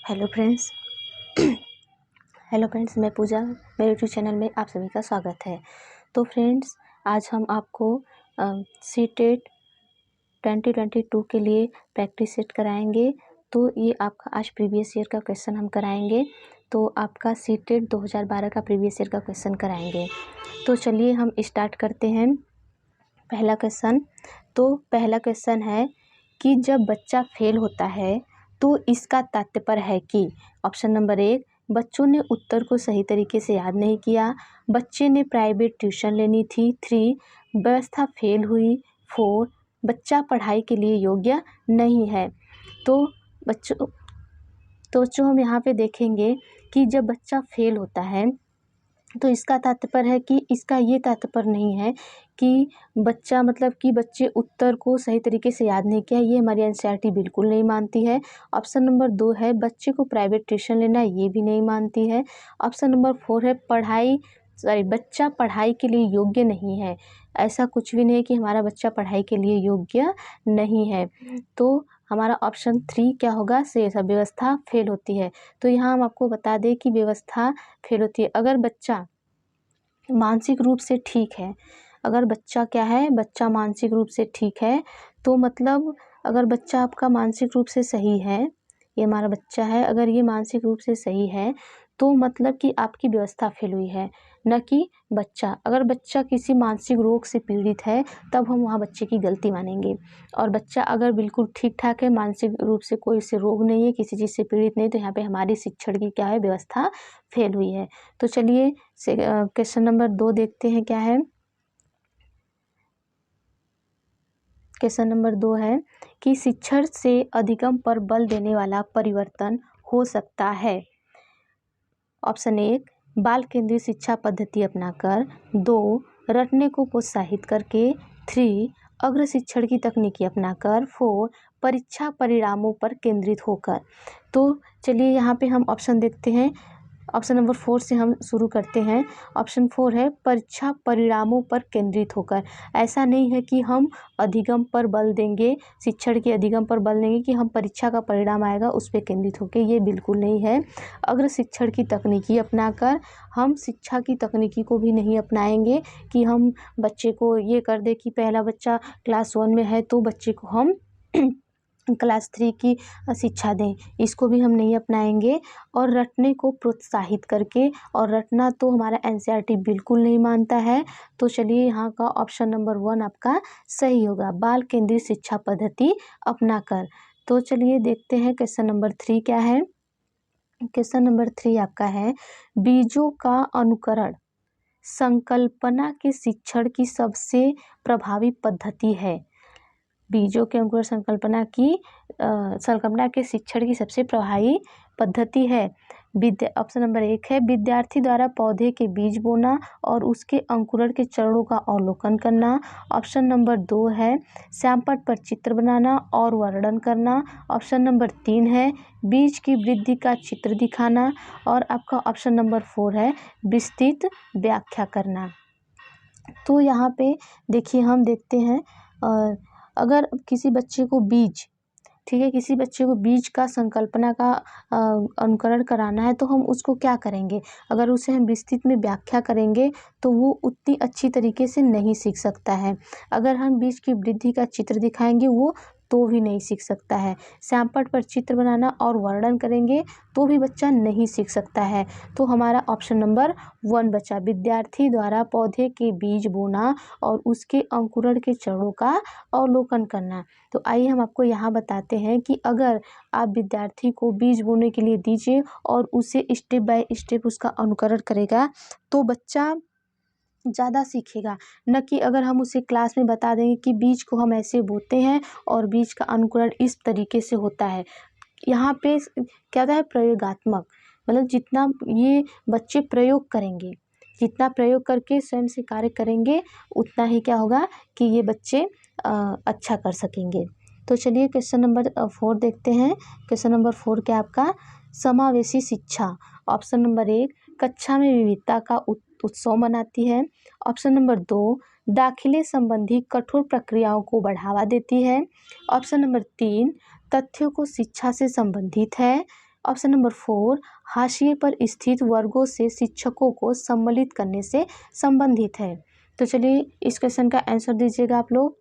Hello friends. Hello friends, मैं पूजा, मेरे YouTube channel में आप सभी का स्वागत है। तो फ्रेंड्स, आज हम आपको सीटेट 2022 के लिए प्रैक्टिस सेट कराएंगे। तो ये आपका आज प्रीवियस ईयर का क्वेश्चन हम कराएंगे। तो आपका सीटेट 2012 का प्रीवियस ईयर का क्वेश्चन कराएंगे। तो चलिए हम स्टार्ट करते हैं। पहला क्वेश्चन, तो पहला क्वेश्चन है कि जब बच्चा फेल होता है तो इसका तात्पर्य है कि ऑप्शन नंबर 1, बच्चों ने उत्तर को सही तरीके से याद नहीं किया, बच्चे ने प्राइवेट ट्यूशन लेनी थी, 3, व्यवस्था फेल हुई, 4, बच्चा पढ़ाई के लिए योग्य नहीं है। तो बच्चों हम यहाँ पे देखेंगे कि जब बच्चा फेल होता है तो इसका तात्पर्य है कि इसका ये तात्पर्य नहीं है कि बच्चा मतलब कि बच्चे उत्तर को सही तरीके से याद नहीं किया, ये हमारी एनसीईआरटी बिल्कुल नहीं मानती है। ऑप्शन नंबर 2 है बच्चे को प्राइवेट ट्यूशन लेना, ये भी नहीं मानती है। ऑप्शन नंबर 4 है बच्चा पढ़ाई के लिए योग्य नहीं है। ऐसा कुछ भी नहीं कि हमारा बच्चा पढ़ाई के लिए योग्य नहीं है। तो हमारा ऑप्शन 3 क्या होगा, से सब व्यवस्था फेल होती है। तो यहाँ हम आपको बता दें कि व्यवस्था फेल होती है अगर बच्चा मानसिक रूप से ठीक है। अगर बच्चा क्या है, बच्चा मानसिक रूप से ठीक है, तो मतलब अगर बच्चा आपका मानसिक रूप से सही है, ये हमारा बच्चा है, अगर ये मानसिक रूप से सही है तो मतलब कि आपकी व्यवस्था फेल हुई है, न कि बच्चा। अगर बच्चा किसी मानसिक रोग से पीड़ित है तब हम वहाँ बच्चे की गलती मानेंगे। और बच्चा अगर बिल्कुल ठीक ठाक है, मानसिक रूप से कोई से रोग नहीं है, किसी चीज़ से पीड़ित नहीं, तो यहाँ पे हमारी शिक्षण की क्या है, व्यवस्था फेल हुई है। तो चलिए क्वेश्चन नंबर 2 देखते हैं क्या है। क्वेश्चन नंबर 2 है कि शिक्षण से अधिगम पर बल देने वाला परिवर्तन हो सकता है। ऑप्शन 1, बाल केंद्रित शिक्षा पद्धति अपनाकर, 2, रटने को प्रोत्साहित करके, 3, अग्र शिक्षण की तकनीकी अपनाकर, 4, परीक्षा परिणामों पर केंद्रित होकर। तो चलिए यहाँ पे हम ऑप्शन देखते हैं। ऑप्शन नंबर 4 से हम शुरू करते हैं। ऑप्शन 4 है परीक्षा परिणामों पर केंद्रित होकर। ऐसा नहीं है कि हम अधिगम पर बल देंगे, शिक्षण के अधिगम पर बल देंगे कि हम परीक्षा का परिणाम आएगा उस पर केंद्रित होकर, ये बिल्कुल नहीं है। अग्र शिक्षण की तकनीकी अपनाकर, हम शिक्षा की तकनीकी को भी नहीं अपनाएंगे कि हम बच्चे को ये कर दे कि पहला बच्चा क्लास 1 में है तो बच्चे को हम क्लास 3 की शिक्षा दें, इसको भी हम नहीं अपनाएंगे। और रटने को प्रोत्साहित करके, और रटना तो हमारा एनसीईआरटी बिल्कुल नहीं मानता है। तो चलिए यहाँ का ऑप्शन नंबर 1 आपका सही होगा, बाल केंद्रित शिक्षा पद्धति अपनाकर। तो चलिए देखते हैं क्वेश्चन नंबर 3 क्या है। क्वेश्चन नंबर 3 आपका है, बीजों का अनुकरण संकल्पना के शिक्षण की सबसे प्रभावी पद्धति है। बीजों के अंकुरण संकल्पना के शिक्षण की सबसे प्रभावी पद्धति है। ऑप्शन नंबर 1 है विद्यार्थी द्वारा पौधे के बीज बोना और उसके अंकुरण के चरणों का अवलोकन करना। ऑप्शन नंबर 2 है श्यामपट्ट पर चित्र बनाना और वर्णन करना। ऑप्शन नंबर 3 है बीज की वृद्धि का चित्र दिखाना। और आपका ऑप्शन नंबर 4 है विस्तृत व्याख्या करना। तो यहाँ पे देखिए हम देखते हैं, अगर किसी बच्चे को बीज, ठीक है, किसी बच्चे को बीज का संकल्पना का अनुकरण कराना है तो हम उसको क्या करेंगे, अगर उसे हम विस्तृत में व्याख्या करेंगे तो वो उतनी अच्छी तरीके से नहीं सीख सकता है। अगर हम बीज की वृद्धि का चित्र दिखाएंगे वो तो भी नहीं सीख सकता है। श्यामपट्ट पर चित्र बनाना और वर्णन करेंगे तो भी बच्चा नहीं सीख सकता है। तो हमारा ऑप्शन नंबर 1 बचा, विद्यार्थी द्वारा पौधे के बीज बोना और उसके अंकुरण के चरणों का अवलोकन करना। तो आइए हम आपको यहाँ बताते हैं कि अगर आप विद्यार्थी को बीज बोने के लिए दीजिए और उसे स्टेप बाय स्टेप उसका अनुकरण करेगा तो बच्चा ज़्यादा सीखेगा, न कि अगर हम उसे क्लास में बता देंगे कि बीज को हम ऐसे बोते हैं और बीज का अंकुरण इस तरीके से होता है। यहाँ पे क्या होता है, प्रयोगात्मक, मतलब जितना ये बच्चे प्रयोग करेंगे, जितना प्रयोग करके स्वयं से कार्य करेंगे उतना ही क्या होगा कि ये बच्चे अच्छा कर सकेंगे। तो चलिए क्वेश्चन नंबर 4 देखते हैं। क्वेश्चन नंबर 4 क्या आपका, समावेशी शिक्षा। ऑप्शन नंबर 1 कक्षा में विविधता का उत्सव मनाती है। ऑप्शन नंबर 2 दाखिले संबंधी कठोर प्रक्रियाओं को बढ़ावा देती है। ऑप्शन नंबर 3 तथ्यों को शिक्षा से संबंधित है। ऑप्शन नंबर 4 हाशिए पर स्थित वर्गों से शिक्षकों को सम्मिलित करने से संबंधित है। तो चलिए इस क्वेश्चन का आंसर दीजिएगा आप लोग।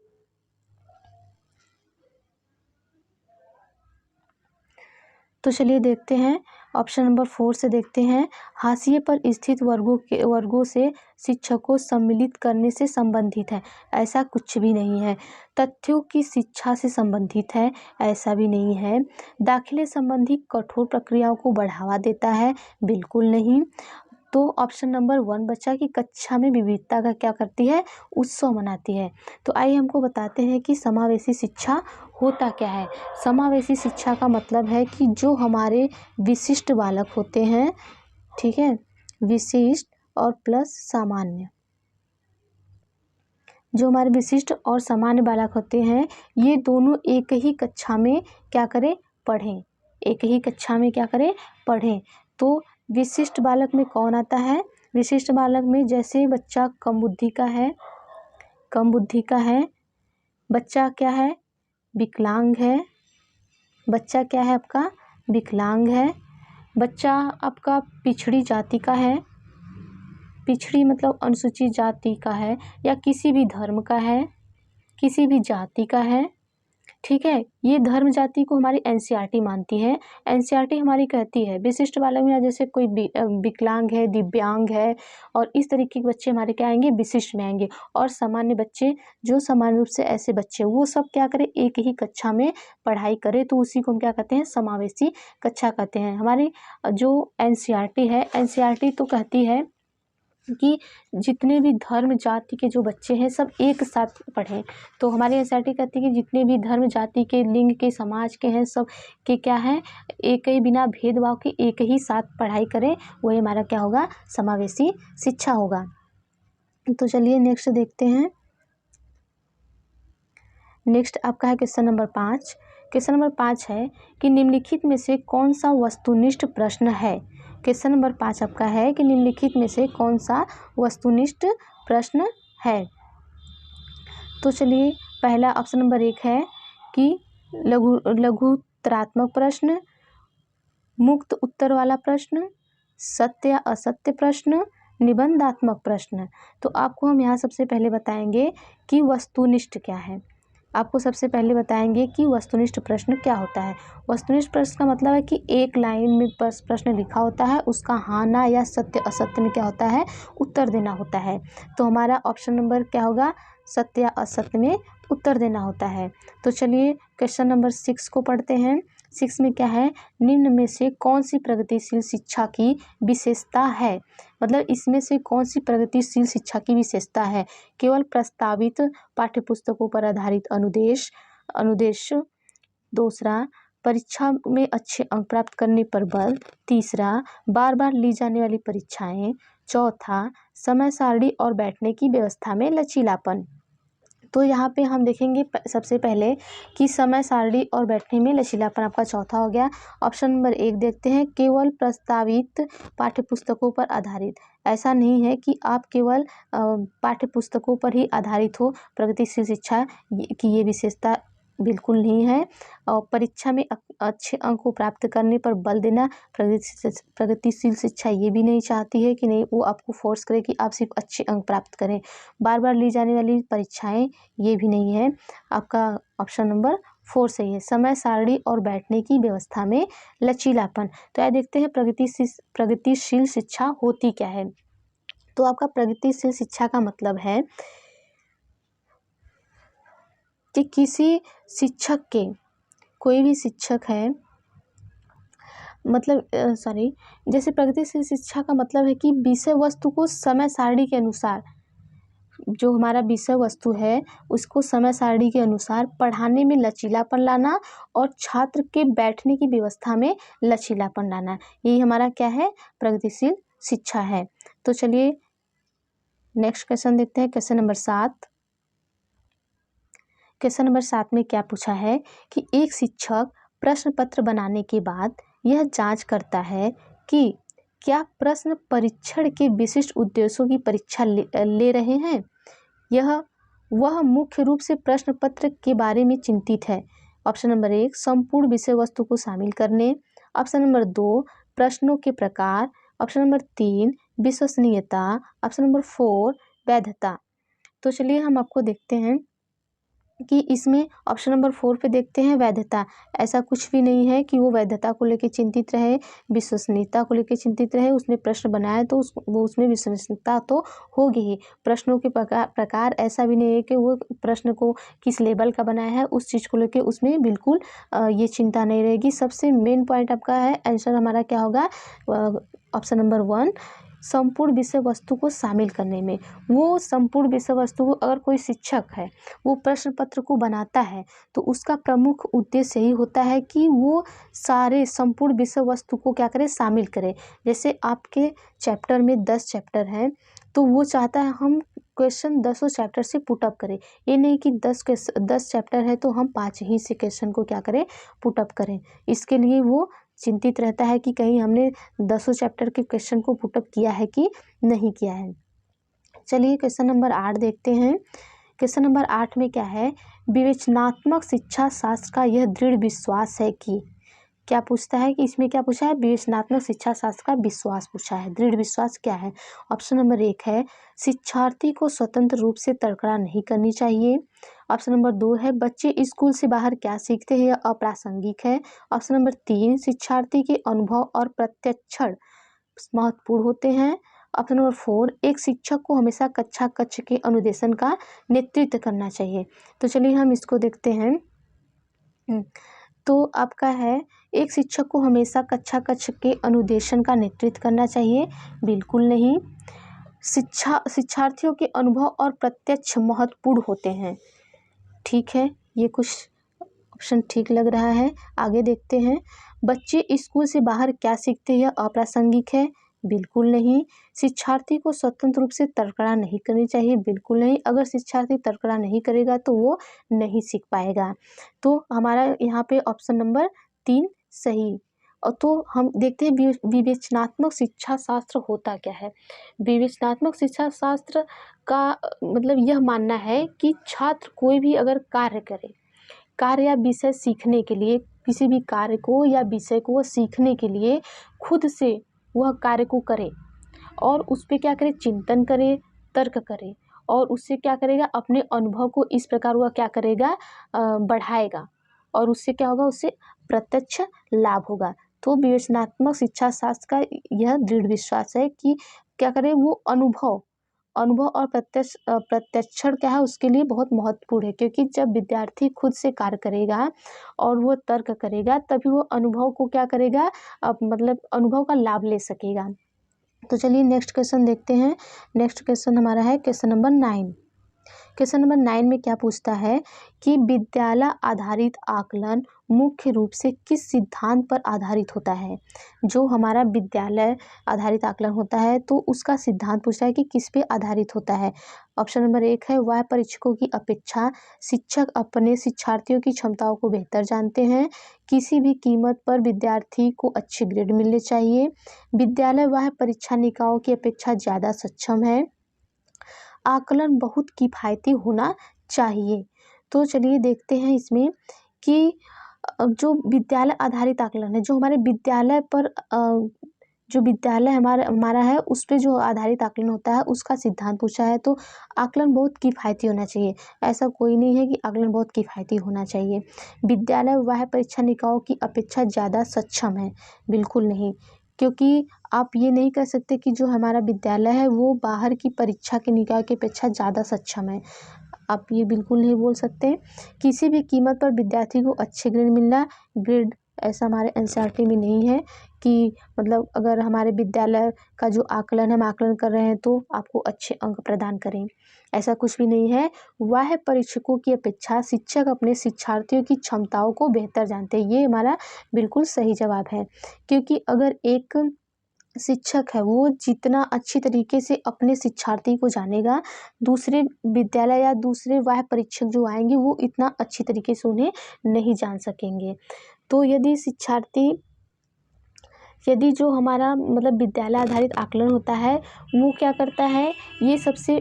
तो चलिए देखते हैं, ऑप्शन नंबर 4 से देखते हैं, हाशिए पर स्थित वर्गों से शिक्षक को सम्मिलित करने से संबंधित है। ऐसा कुछ भी नहीं है। तथ्यों की शिक्षा से संबंधित है, ऐसा भी नहीं है। दाखिले संबंधी कठोर प्रक्रियाओं को बढ़ावा देता है, बिल्कुल नहीं। तो ऑप्शन नंबर 1 बच्चा की कक्षा में विविधता का क्या करती है, उत्सव मनाती है। तो आइए हमको बताते हैं कि समावेशी शिक्षा होता क्या है। समावेशी शिक्षा का मतलब है कि जो हमारे विशिष्ट बालक होते हैं, ठीक है, विशिष्ट और प्लस सामान्य, जो हमारे विशिष्ट और सामान्य बालक होते हैं, ये दोनों एक ही कक्षा में क्या करें, पढ़ें। एक ही कक्षा में क्या करें, पढ़ें। तो विशिष्ट बालक में कौन आता है, विशिष्ट बालक में जैसे बच्चा कम बुद्धि का है, बच्चा क्या है, विकलांग है, बच्चा क्या है आपका, विकलांग है, बच्चा आपका पिछड़ी जाति का है, पिछड़ी मतलब अनुसूचित जाति का है, या किसी भी धर्म का है, किसी भी जाति का है, ठीक है। ये धर्म जाति को हमारी एनसीईआरटी मानती है। एनसीईआरटी हमारी कहती है विशिष्ट बालक में जैसे कोई विकलांग है, दिव्यांग है, और इस तरीके के बच्चे हमारे क्या आएंगे, विशिष्ट में आएंगे। और सामान्य बच्चे, जो सामान्य रूप से ऐसे बच्चे, वो सब क्या करें, एक ही कक्षा में पढ़ाई करें, तो उसी को हम क्या कहते हैं, समावेशी कक्षा कहते हैं। हमारी जो एनसीईआरटी है, एनसीईआरटी तो कहती है कि जितने भी धर्म जाति के जो बच्चे हैं सब एक साथ पढ़ें। तो हमारी एनसीईआरटी कहती है कि जितने भी धर्म जाति के, लिंग के, समाज के हैं, सब के क्या है, एक ही, बिना भेदभाव के एक ही साथ पढ़ाई करें, वही हमारा क्या होगा, समावेशी शिक्षा होगा। तो चलिए नेक्स्ट देखते हैं। नेक्स्ट आपका है क्वेश्चन नंबर 5। क्वेश्चन नंबर 5 है कि निम्नलिखित में से कौन सा वस्तुनिष्ठ प्रश्न है। क्वेश्चन नंबर 5 आपका है कि निम्नलिखित में से कौन सा वस्तुनिष्ठ प्रश्न है। तो चलिए पहला ऑप्शन नंबर 1 है कि लघुत्तरात्मक प्रश्न, मुक्त उत्तर वाला प्रश्न, सत्य या असत्य प्रश्न, निबंधात्मक प्रश्न। तो आपको हम यहाँ सबसे पहले बताएंगे कि वस्तुनिष्ठ क्या है। आपको सबसे पहले बताएंगे कि वस्तुनिष्ठ प्रश्न क्या होता है। वस्तुनिष्ठ प्रश्न का मतलब है कि एक लाइन में प्रश्न लिखा होता है, उसका हाँ ना या सत्य असत्य में क्या होता है, उत्तर देना होता है। तो हमारा ऑप्शन नंबर क्या होगा, सत्य या असत्य में उत्तर देना होता है। तो चलिए क्वेश्चन नंबर 6 को पढ़ते हैं। 6 में क्या है, निम्न में से कौन सी प्रगतिशील शिक्षा की विशेषता है। मतलब इसमें से कौन सी प्रगतिशील शिक्षा की विशेषता है। केवल प्रस्तावित पाठ्यपुस्तकों पर आधारित अनुदेश। दूसरा, परीक्षा में अच्छे अंक प्राप्त करने पर बल। तीसरा, बार बार ली जाने वाली परीक्षाएं। चौथा, समय सारणी और बैठने की व्यवस्था में लचीलापन। तो यहाँ पे हम देखेंगे सबसे पहले कि समय सारणी और बैठने में लचीलापन आपका चौथा हो गया। ऑप्शन नंबर 1 देखते हैं, केवल प्रस्तावित पाठ्यपुस्तकों पर आधारित। ऐसा नहीं है कि आप केवल पाठ्यपुस्तकों पर ही आधारित हो प्रगतिशील शिक्षा की, ये विशेषता बिल्कुल नहीं है। और परीक्षा में अच्छे अंक को प्राप्त करने पर बल देना प्रगतिशील शिक्षा ये भी नहीं चाहती है कि नहीं वो आपको फोर्स करे कि आप सिर्फ अच्छे अंक प्राप्त करें। बार बार ली जाने वाली परीक्षाएं ये भी नहीं है। आपका ऑप्शन नंबर 4 सही है। समय सारणी और बैठने की व्यवस्था में लचीलापन। तो यह देखते हैं प्रगतिशील शिक्षा होती क्या है। तो आपका प्रगतिशील शिक्षा का मतलब है कि किसी शिक्षक के, कोई भी शिक्षक है, मतलब जैसे प्रगतिशील शिक्षा का मतलब है कि विषय वस्तु को समय सारणी के अनुसार, जो हमारा विषय वस्तु है उसको समय सारणी के अनुसार पढ़ाने में लचीलापन लाना और छात्र के बैठने की व्यवस्था में लचीलापन लाना, यही हमारा क्या है, प्रगतिशील शिक्षा है। तो चलिए नेक्स्ट क्वेश्चन देखते हैं, क्वेश्चन नंबर 7। क्वेश्चन नंबर 7 में क्या पूछा है कि एक शिक्षक प्रश्न पत्र बनाने के बाद यह जांच करता है कि क्या प्रश्न परीक्षण के विशिष्ट उद्देश्यों की परीक्षा ले रहे हैं। वह मुख्य रूप से प्रश्न पत्र के बारे में चिंतित है। ऑप्शन नंबर 1, संपूर्ण विषय वस्तु को शामिल करने। ऑप्शन नंबर 2 प्रश्नों के प्रकार, ऑप्शन नंबर 3 विश्वसनीयता, ऑप्शन नंबर 4 वैधता। तो चलिए हम आपको देखते हैं कि इसमें ऑप्शन नंबर 4 पे देखते हैं वैधता। ऐसा कुछ भी नहीं है कि वो वैधता को लेकर चिंतित रहे, विश्वसनीयता को लेकर चिंतित रहे। उसने प्रश्न बनाया तो वो उसमें विश्वसनीयता तो होगी ही। प्रश्नों के प्रकार ऐसा भी नहीं है कि वो प्रश्न को किस लेवल का बनाया है, उस चीज़ को लेकर उसमें बिल्कुल ये चिंता नहीं रहेगी। सबसे मेन पॉइंट आपका है, आंसर हमारा क्या होगा, ऑप्शन नंबर 1 संपूर्ण विषय वस्तु को शामिल करने में। वो संपूर्ण विषय वस्तु को, अगर कोई शिक्षक है वो प्रश्न पत्र को बनाता है तो उसका प्रमुख उद्देश्य यही होता है कि वो सारे संपूर्ण विषय वस्तु को क्या करे, शामिल करे। जैसे आपके चैप्टर में 10 चैप्टर हैं तो वो चाहता है हम क्वेश्चन 10 चैप्टर से पुटअप करें। ये नहीं कि 10 चैप्टर है तो हम 5 ही से क्वेश्चन को क्या करें, पुटअप करें। इसके लिए वो चिंतित रहता है कि कहीं हमने 10 चैप्टर के क्वेश्चन को पुटअप किया है कि नहीं किया है। चलिए क्वेश्चन नंबर 8 देखते हैं। क्वेश्चन नंबर 8 में क्या है, विवेचनात्मक शिक्षा शास्त्र का यह दृढ़ विश्वास है कि, क्या पूछता है कि इसमें क्या पूछा है, विवेचनात्मक शिक्षा शास्त्र का विश्वास पूछा है। दृढ़ विश्वास क्या है, ऑप्शन नंबर 1 है शिक्षार्थी को स्वतंत्र रूप से तर्कना नहीं करनी चाहिए। ऑप्शन नंबर 2 है बच्चे स्कूल से बाहर क्या सीखते हैं यह अप्रासंगिक है। ऑप्शन नंबर 3 शिक्षार्थी के अनुभव और प्रत्यक्षण महत्वपूर्ण होते हैं। ऑप्शन नंबर 4 एक शिक्षक को हमेशा कक्षा कक्ष के अनुदेशन का नेतृत्व करना चाहिए। तो चलिए हम इसको देखते हैं। तो आपका है, एक शिक्षक को हमेशा कक्षा कक्ष के अनुदेशन का नेतृत्व करना चाहिए, बिल्कुल नहीं। शिक्षार्थियों के अनुभव और प्रत्यक्ष महत्वपूर्ण होते हैं, ठीक है, ये कुछ ऑप्शन ठीक लग रहा है। आगे देखते हैं, बच्चे स्कूल से बाहर क्या सीखते हैं यह अप्रासंगिक है, बिल्कुल नहीं। शिक्षार्थी को स्वतंत्र रूप से तर्कना नहीं करनी चाहिए, बिल्कुल नहीं। अगर शिक्षार्थी तर्कना नहीं करेगा तो वो नहीं सीख पाएगा। तो हमारा यहाँ पे ऑप्शन नंबर 3 सही। और तो हम देखते हैं विवेचनात्मक शिक्षा शास्त्र होता क्या है। विवेचनात्मक शिक्षा शास्त्र का मतलब यह मानना है कि छात्र कोई भी अगर कार्य करे, कार्य या विषय सीखने के लिए, किसी भी कार्य को या विषय को सीखने के लिए खुद से वह कार्य को करे और उस पर क्या करे, चिंतन करे, तर्क करे और उससे क्या करेगा, अपने अनुभव को इस प्रकार वह क्या करेगा, बढ़ाएगा और उससे क्या होगा, उससे प्रत्यक्ष लाभ होगा। तो विवेचनात्मक शिक्षा शास्त्र का यह दृढ़ विश्वास है कि क्या करे, वो अनुभव और प्रत्यक्षण क्या है उसके लिए बहुत महत्वपूर्ण है। क्योंकि जब विद्यार्थी खुद से कार्य करेगा और वो तर्क करेगा तभी वो अनुभव को क्या करेगा, मतलब अनुभव का लाभ ले सकेगा। तो चलिए नेक्स्ट क्वेश्चन देखते हैं। नेक्स्ट क्वेश्चन हमारा है क्वेश्चन नंबर 9। क्वेश्चन नंबर 9 में क्या पूछता है कि विद्यालय आधारित आकलन मुख्य रूप से किस सिद्धांत पर आधारित होता है। जो हमारा विद्यालय आधारित आकलन होता है तो उसका सिद्धांत पूछता है कि किस पे आधारित होता है। ऑप्शन नंबर 1 है वह परीक्षकों की अपेक्षा शिक्षक अपने शिक्षार्थियों की क्षमताओं को बेहतर जानते हैं, किसी भी कीमत पर विद्यार्थी को अच्छे ग्रेड मिलने चाहिए, विद्यालय वह परीक्षा निकायों की अपेक्षा ज़्यादा सक्षम है, आकलन बहुत किफ़ायती होना चाहिए। तो चलिए देखते हैं इसमें कि जो विद्यालय आधारित आकलन है, जो हमारे विद्यालय पर जो विद्यालय हमारा है उस पे जो आधारित आकलन होता है उसका सिद्धांत पूछा है। तो आकलन बहुत किफ़ायती होना चाहिए, ऐसा कोई नहीं है कि आकलन बहुत किफ़ायती होना चाहिए। विद्यालय वह परीक्षा निकायों की अपेक्षा ज़्यादा सक्षम है, बिल्कुल नहीं। क्योंकि आप ये नहीं कह सकते कि जो हमारा विद्यालय है वो बाहर की परीक्षा के निकाय की अपेक्षा ज़्यादा सक्षम है, आप ये बिल्कुल नहीं बोल सकते। किसी भी कीमत पर विद्यार्थी को अच्छे ग्रेड मिलना, ग्रेड ऐसा हमारे एनसीईआरटी में नहीं है कि मतलब अगर हमारे विद्यालय का जो आकलन हम आकलन कर रहे हैं तो आपको अच्छे अंक प्रदान करें, ऐसा कुछ भी नहीं है। वह परीक्षकों की अपेक्षा शिक्षक अपने शिक्षार्थियों की क्षमताओं को बेहतर जानते हैं, ये हमारा बिल्कुल सही जवाब है। क्योंकि अगर एक शिक्षक है वो जितना अच्छी तरीके से अपने शिक्षार्थी को जानेगा, दूसरे विद्यालय या दूसरे वह परीक्षक जो आएंगे वो इतना अच्छी तरीके से उन्हें नहीं जान सकेंगे। तो यदि जो हमारा मतलब विद्यालय आधारित आकलन होता है वो क्या करता है, ये सबसे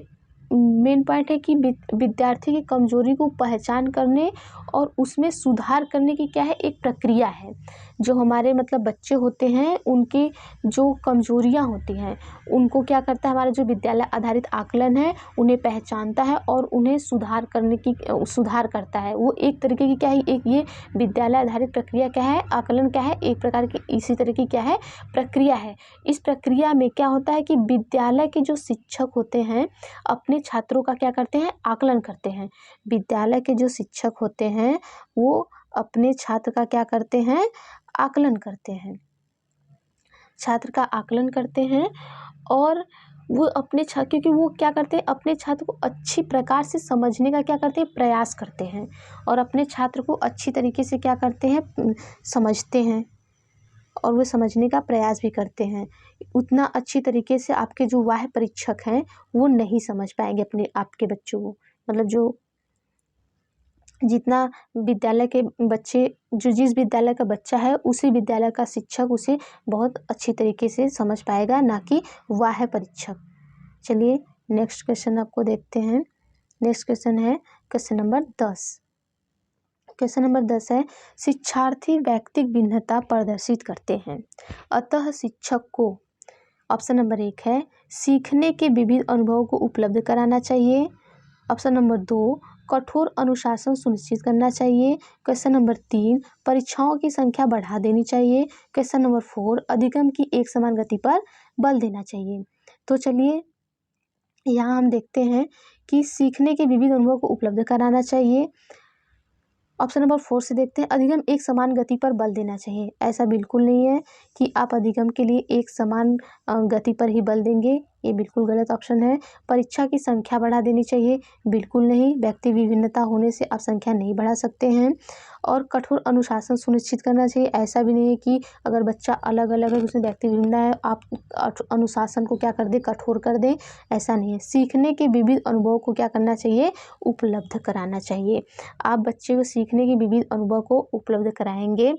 मेन पॉइंट है कि विद्यार्थी की कमजोरी को पहचान करने और उसमें सुधार करने की क्या है, एक प्रक्रिया है। जो हमारे मतलब बच्चे होते हैं उनकी जो कमजोरियां होती हैं उनको क्या करता है, हमारा जो विद्यालय आधारित आकलन है उन्हें पहचानता है और उन्हें सुधार करता है। वो एक तरीके की क्या है, एक ये विद्यालय आधारित प्रक्रिया क्या है, आकलन क्या है, एक प्रकार की इसी तरह की क्या है, प्रक्रिया है। इस प्रक्रिया में क्या होता है कि विद्यालय के जो शिक्षक होते हैं अपने छात्रों का क्या करते हैं, आकलन करते हैं। विद्यालय के जो शिक्षक होते हैं वो अपने छात्र का क्या करते हैं, आकलन करते हैं, छात्र का आकलन करते हैं। और वो अपने छात्र, क्योंकि वो क्या करते हैं, अपने छात्र को अच्छी प्रकार से समझने का क्या करते हैं, प्रयास करते हैं और अपने छात्र को अच्छी तरीके से क्या करते हैं, समझते हैं और वो समझने का प्रयास भी करते हैं। उतना अच्छी तरीके से आपके जो वाह परीक्षक हैं वो नहीं समझ पाएंगे अपने आपके बच्चों को, मतलब जो जितना विद्यालय के बच्चे, जो जिस विद्यालय का बच्चा है उसी विद्यालय का शिक्षक उसे बहुत अच्छी तरीके से समझ पाएगा, ना कि वाह परीक्षक। चलिए नेक्स्ट क्वेश्चन आपको देखते हैं। नेक्स्ट क्वेश्चन है क्वेश्चन नंबर 10। क्वेश्चन नंबर 10 है, शिक्षार्थी व्यक्तिगत भिन्नता प्रदर्शित करते हैं, अतः शिक्षक को ऑप्शन नंबर 1 है सीखने के विविध अनुभवों को उपलब्ध कराना चाहिए। ऑप्शन नंबर 2 कठोर अनुशासन सुनिश्चित करना चाहिए। क्वेश्चन नंबर 3 परीक्षाओं की संख्या बढ़ा देनी चाहिए। क्वेश्चन नंबर 4 अधिगम की एक समान गति पर बल देना चाहिए। तो चलिए यहाँ हम देखते हैं कि सीखने के विविध अनुभवों को उपलब्ध कराना चाहिए। ऑप्शन नंबर 4 से देखते हैं, अधिगम एक समान गति पर बल देना चाहिए। ऐसा बिल्कुल नहीं है कि आप अधिगम के लिए एक समान गति पर ही बल देंगे, ये बिल्कुल गलत ऑप्शन है। परीक्षा की संख्या बढ़ा देनी चाहिए, बिल्कुल नहीं, व्यक्ति विभिन्नता होने से आप संख्या नहीं बढ़ा सकते हैं। और कठोर अनुशासन सुनिश्चित करना चाहिए, ऐसा भी नहीं है कि अगर बच्चा अलग अलग है उसमें व्यक्ति विभिन्न है आप अनुशासन को क्या कर दें, कठोर कर दें, ऐसा नहीं है। सीखने के विविध अनुभवों को क्या करना चाहिए, उपलब्ध कराना चाहिए। आप बच्चे को सीखने के विविध अनुभव को उपलब्ध कराएंगे।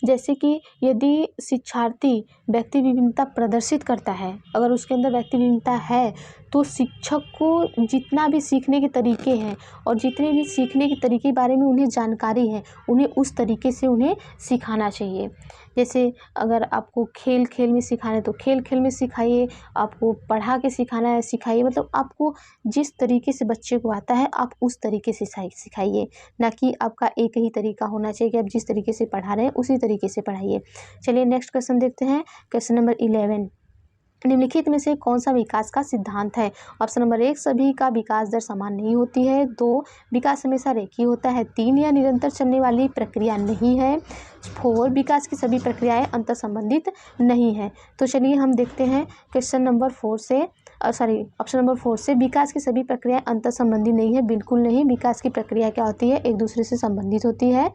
जैसे कि यदि शिक्षार्थी व्यक्ति विभिन्नता प्रदर्शित करता है, अगर उसके अंदर व्यक्ति विभिन्नता है तो शिक्षक को जितना भी सीखने के तरीके हैं और जितने भी सीखने के तरीके के बारे में उन्हें जानकारी है उन्हें उस तरीके से उन्हें सिखाना चाहिए। जैसे अगर आपको खेल खेल में सिखाना है तो खेल खेल में सिखाइए, आपको पढ़ा के सिखाना है सिखाइए, मतलब आपको जिस तरीके से बच्चे को आता है आप उस तरीके से सिखाइए, ना कि आपका एक ही तरीका होना चाहिए कि आप जिस तरीके से पढ़ा रहे हैं उसी तरीके से पढ़ाइए। चलिए नेक्स्ट क्वेश्चन देखते हैं। क्वेश्चन नंबर 11, निम्नलिखित में से कौन सा विकास का सिद्धांत है। ऑप्शन नंबर 1 सभी का विकास दर समान नहीं होती है। 2 विकास हमेशा रेखीय होता है। 3 यह निरंतर चलने वाली प्रक्रिया नहीं है। 4 विकास की सभी प्रक्रियाएं अंतर संबंधित नहीं है। तो चलिए हम देखते हैं क्वेश्चन नंबर 4 से ऑप्शन नंबर 4 से, विकास की सभी प्रक्रियाएं अंतर संबंधी नहीं है, बिल्कुल नहीं। विकास की प्रक्रिया क्या होती है, एक दूसरे से संबंधित होती है।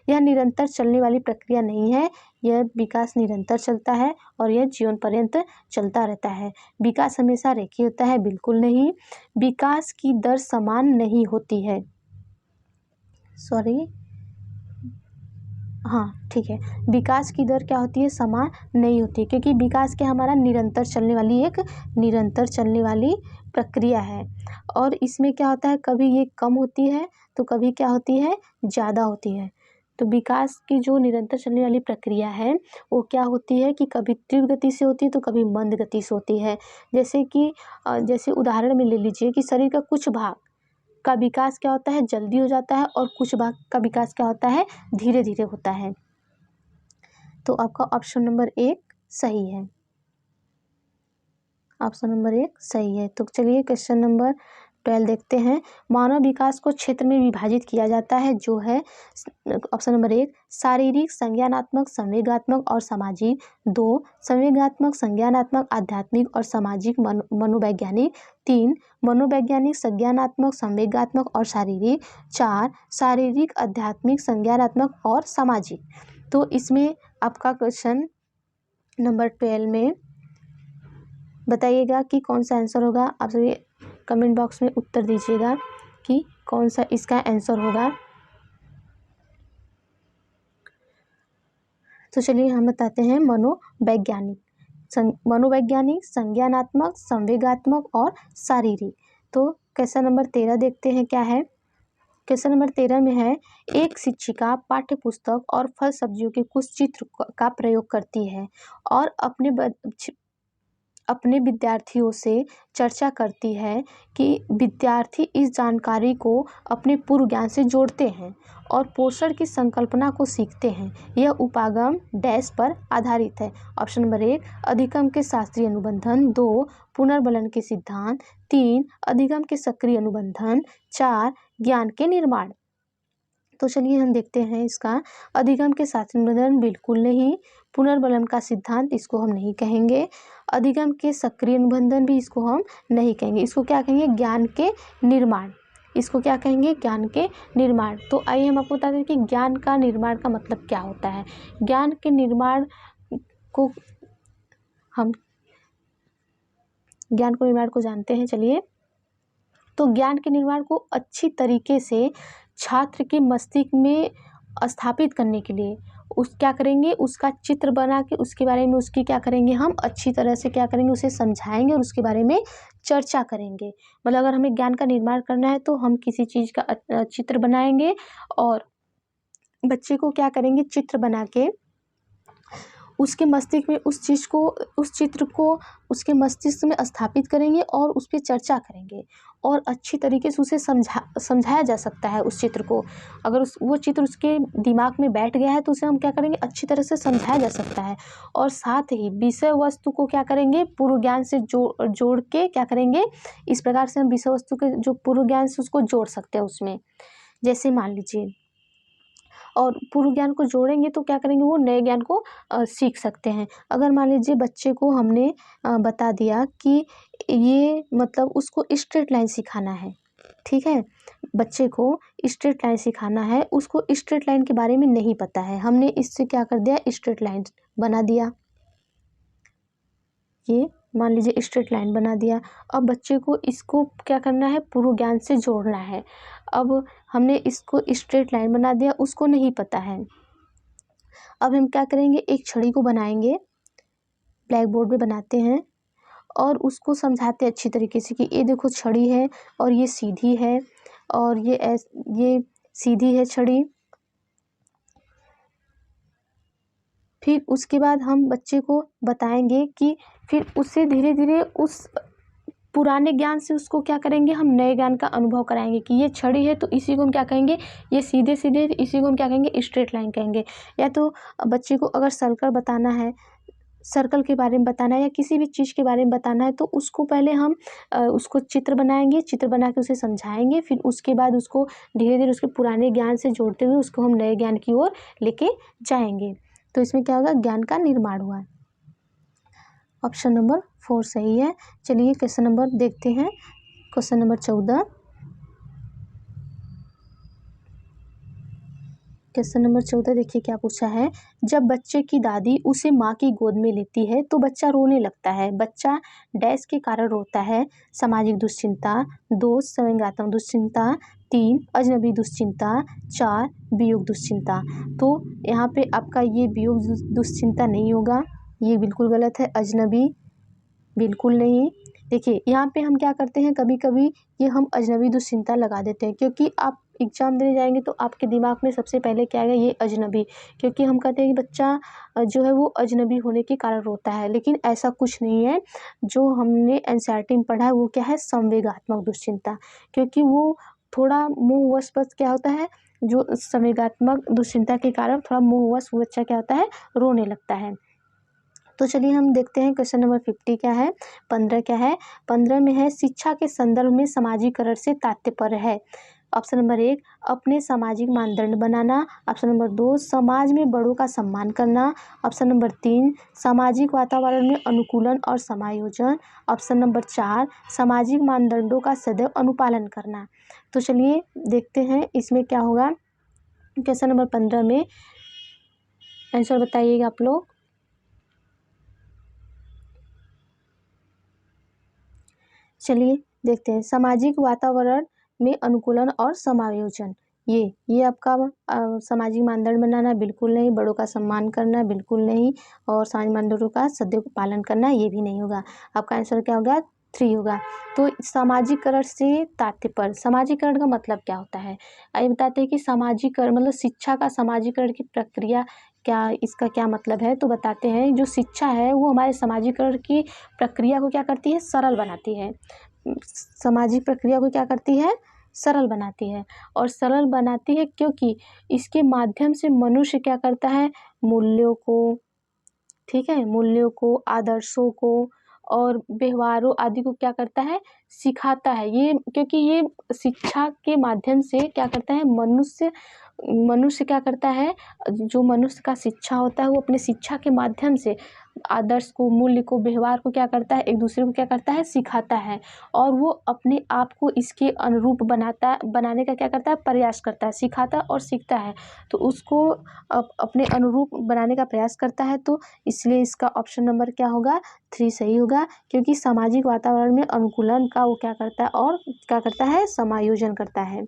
यह निरंतर चलने वाली प्रक्रिया नहीं है, यह विकास निरंतर चलता है और यह जीवन पर्यंत चलता रहता है। विकास हमेशा रेखीय होता है, बिल्कुल नहीं। विकास की दर समान नहीं होती है, ठीक है, विकास की दर क्या होती है, समान नहीं होती, क्योंकि विकास क्या हमारा निरंतर चलने वाली प्रक्रिया है। और इसमें क्या होता है, कभी ये कम होती है तो कभी क्या होती है, ज़्यादा होती है। तो विकास की जो निरंतर चलने वाली प्रक्रिया है वो क्या होती है कि कभी तीव्र गति से होती है तो कभी मंद गति से होती है। जैसे उदाहरण में ले लीजिए कि शरीर का कुछ भाग का विकास क्या होता है, जल्दी हो जाता है और कुछ भाग का विकास क्या होता है, धीरे धीरे होता है। तो आपका ऑप्शन नंबर 1 सही है, ऑप्शन नंबर 1 सही है। तो चलिए क्वेश्चन नंबर 12 देखते हैं। मानव विकास को क्षेत्र में विभाजित किया जाता है, जो है ऑप्शन नंबर 1 शारीरिक, संज्ञानात्मक, संवेगात्मक और सामाजिक। 2 संवेगात्मक, संज्ञानात्मक, आध्यात्मिक और सामाजिक, मनोवैज्ञानिक। 3 मनोवैज्ञानिक, संज्ञानात्मक, संवेगात्मक और शारीरिक। 4 शारीरिक, आध्यात्मिक, संज्ञानात्मक और सामाजिक। तो इसमें आपका क्वेश्चन नंबर 12 में बताइएगा कि कौन सा आंसर होगा। आप सभी कमेंट बॉक्स में उत्तर दीजिएगा कि कौन सा इसका आंसर होगा। तो चलिए हम बताते हैं मनोवैज्ञानिक, संज्ञानात्मक, संवेगात्मक और शारीरिक। तो क्वेश्चन नंबर 13 देखते हैं क्या है। क्वेश्चन नंबर 13 में है, एक शिक्षिका पाठ्य पुस्तक और फल सब्जियों के कुछ चित्र का प्रयोग करती है और अपने विद्यार्थियों से चर्चा करती है कि विद्यार्थी इस जानकारी को अपने पूर्व ज्ञान से जोड़ते हैं और पोषण की संकल्पना को सीखते हैं। यह उपागम डैश पर आधारित है। ऑप्शन नंबर 1 अधिगम के शास्त्रीय अनुबंधन, 2 पुनर्बलन के सिद्धांत, 3 अधिगम के सक्रिय अनुबंधन, 4 ज्ञान के निर्माण। तो चलिए हम देखते हैं इसका। अधिगम के शास्त्रीय अनुबंधन बिल्कुल नहीं, पुनर्बलन का सिद्धांत इसको हम नहीं कहेंगे, अधिगम के सक्रिय अनुबंधन भी इसको हम नहीं कहेंगे। इसको क्या कहेंगे? ज्ञान के निर्माण। इसको क्या कहेंगे? ज्ञान के निर्माण। तो आइए हम आपको बताते हैं कि ज्ञान का निर्माण का मतलब क्या होता है। ज्ञान के निर्माण को हम निर्माण को जानते हैं। चलिए, तो ज्ञान के निर्माण को अच्छी तरीके से छात्र के मस्तिष्क में स्थापित करने के लिए क्या करेंगे? उसका चित्र बना के उसके बारे में उसकी क्या करेंगे? हम अच्छी तरह से क्या करेंगे? उसे समझाएंगे और उसके बारे में चर्चा करेंगे। मतलब अगर हमें ज्ञान का निर्माण करना है तो हम किसी चीज़ का चित्र बनाएंगे और बच्चे को क्या करेंगे? चित्र बना के उसके मस्तिष्क में उस चित्र को उसके मस्तिष्क में स्थापित करेंगे और उस पर चर्चा करेंगे और अच्छी तरीके से उसे समझाया जा सकता है उस चित्र को। अगर वो चित्र उसके दिमाग में बैठ गया है तो उसे हम क्या करेंगे? अच्छी तरह से समझाया जा सकता है। और साथ ही विषय वस्तु को क्या करेंगे? पूर्व ज्ञान से जोड़ के क्या करेंगे? इस प्रकार से हम विषय वस्तु के जो पूर्व ज्ञान से उसको जोड़ सकते हैं उसमें। जैसे मान लीजिए, और पूर्व ज्ञान को जोड़ेंगे तो क्या करेंगे? वो नए ज्ञान को सीख सकते हैं। अगर मान लीजिए बच्चे को हमने बता दिया कि ये मतलब उसको स्ट्रेट लाइन सिखाना है, ठीक है, बच्चे को स्ट्रेट लाइन सिखाना है, उसको स्ट्रेट लाइन के बारे में नहीं पता है, हमने इससे क्या कर दिया? स्ट्रेट लाइन बना दिया। ये मान लीजिए स्ट्रेट लाइन बना दिया। अब बच्चे को इसको क्या करना है? पूर्व ज्ञान से जोड़ना है। अब हमने इसको स्ट्रेट लाइन बना दिया, उसको नहीं पता है। अब हम क्या करेंगे? एक छड़ी को बनाएंगे, ब्लैक बोर्ड पे बनाते हैं और उसको समझाते हैं अच्छी तरीके से कि ये देखो छड़ी है और ये सीधी है और ये सीधी है छड़ी। फिर उसके बाद हम बच्चे को बताएंगे कि फिर उससे धीरे धीरे उस पुराने ज्ञान से उसको क्या करेंगे? हम नए ज्ञान का अनुभव कराएंगे कि ये छड़ी है तो इसी को हम क्या कहेंगे? ये सीधे सीधे, इसी को हम क्या कहेंगे? स्ट्रेट लाइन कहेंगे। या तो बच्चे को अगर सर्कल बताना है, सर्कल के बारे में बताना है या किसी भी चीज़ के बारे में बताना है तो उसको पहले हम उसको चित्र बनाएंगे, चित्र बना के उसे समझाएंगे, फिर उसके बाद उसको धीरे धीरे उसके पुराने ज्ञान से जोड़ते हुए उसको हम नए ज्ञान की ओर लेके जाएंगे। तो इसमें क्या होगा? ज्ञान का निर्माण हुआ। ऑप्शन नंबर 4 सही है। चलिए क्वेश्चन नंबर देखते हैं। Question number 14। क्वेश्चन नंबर 14 देखिए क्या पूछा है। जब बच्चे की दादी उसे माँ की गोद में लेती है तो बच्चा रोने लगता है। बच्चा डैश के कारण रोता है? सामाजिक दुश्चिंता, 2 संवेगात्मक दुश्चिंता, 3 अजनबी दुश्चिंता, 4 वियोग दुश्चिंता। तो यहाँ पे आपका ये वियोग दुश्चिंता नहीं होगा, ये बिल्कुल गलत है। अजनबी बिल्कुल नहीं। देखिए यहाँ पे हम क्या करते हैं, कभी कभी ये हम अजनबी दुश्चिंता लगा देते हैं क्योंकि आप एग्जाम देने जाएंगे तो आपके दिमाग में सबसे पहले क्या आएगा? ये अजनबी। क्योंकि हम कहते हैं कि बच्चा जो है वो अजनबी होने के कारण रोता है, लेकिन ऐसा कुछ नहीं है। जो हमने एनसीईआरटी में पढ़ा है वो क्या है? संवेगात्मक दुश्चिंता। क्योंकि वो थोड़ा मुँहवश बस क्या होता है, जो संवेगात्मक दुश्चिंता के कारण थोड़ा मुँहवश बच्चा क्या होता है? रोने लगता है। तो चलिए हम देखते हैं क्वेश्चन नंबर 50 क्या है, 15 क्या है। 15 में है शिक्षा के संदर्भ में सामाजिकरण से तात्पर्य है। ऑप्शन नंबर 1 अपने सामाजिक मानदंड बनाना। ऑप्शन नंबर 2 समाज में बड़ों का सम्मान करना। ऑप्शन नंबर 3 सामाजिक वातावरण में अनुकूलन और समायोजन। ऑप्शन नंबर 4 सामाजिक मानदंडों का सदैव अनुपालन करना। तो चलिए देखते हैं इसमें क्या होगा। क्वेश्चन नंबर 15 में आंसर बताइएगा आप लोग। चलिए देखते हैं। सामाजिक वातावरण में अनुकूलन और समायोजन, ये आपका सामाजिक मानदंड बनाना बिल्कुल नहीं, बड़ों का सम्मान करना बिल्कुल नहीं, और सामाजिक मानदंडों का सदैव पालन करना ये भी नहीं होगा। आपका आंसर क्या होगा? 3 होगा। तो सामाजिकरण से तात्पर्य, सामाजिकरण का मतलब क्या होता है? आइए बताते हैं कि सामाजिकरण मतलब शिक्षा का सामाजिकरण की प्रक्रिया क्या, इसका क्या मतलब है? तो बताते हैं, जो शिक्षा है वो हमारे सामाजिकरण की प्रक्रिया को क्या करती है? सरल बनाती है। सामाजिक प्रक्रिया को क्या करती है? सरल बनाती है। और सरल बनाती है क्योंकि इसके माध्यम से मनुष्य क्या करता है? मूल्यों को, ठीक है, मूल्यों को, आदर्शों को और व्यवहारों आदि को क्या करता है? सिखाता है। ये क्योंकि ये शिक्षा के माध्यम से क्या करता है? मनुष्य क्या करता है? जो मनुष्य का शिक्षा होता है वो अपने शिक्षा के माध्यम से आदर्श को, मूल्य को, व्यवहार को क्या करता है? एक दूसरे को क्या करता है? सिखाता है। और वो अपने आप को इसके अनुरूप बनाने का क्या करता है? प्रयास करता है। सिखाता और सीखता है, तो उसको अपने अनुरूप बनाने का प्रयास करता है। तो इसलिए इसका ऑप्शन नंबर क्या होगा? 3 सही होगा, क्योंकि सामाजिक वातावरण में अनुकूलन का वो क्या करता है? और क्या करता है? समायोजन करता है।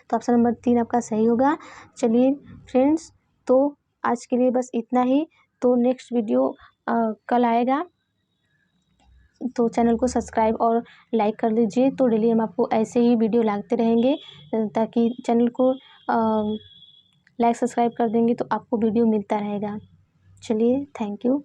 तो ऑप्शन नंबर 3 आपका सही होगा। चलिए फ्रेंड्स, तो आज के लिए बस इतना ही। तो नेक्स्ट वीडियो कल आएगा, तो चैनल को सब्सक्राइब और लाइक कर लीजिए। तो डेली हम आपको ऐसे ही वीडियो लाते रहेंगे, ताकि चैनल को लाइक सब्सक्राइब कर देंगे तो आपको वीडियो मिलता रहेगा। चलिए, थैंक यू।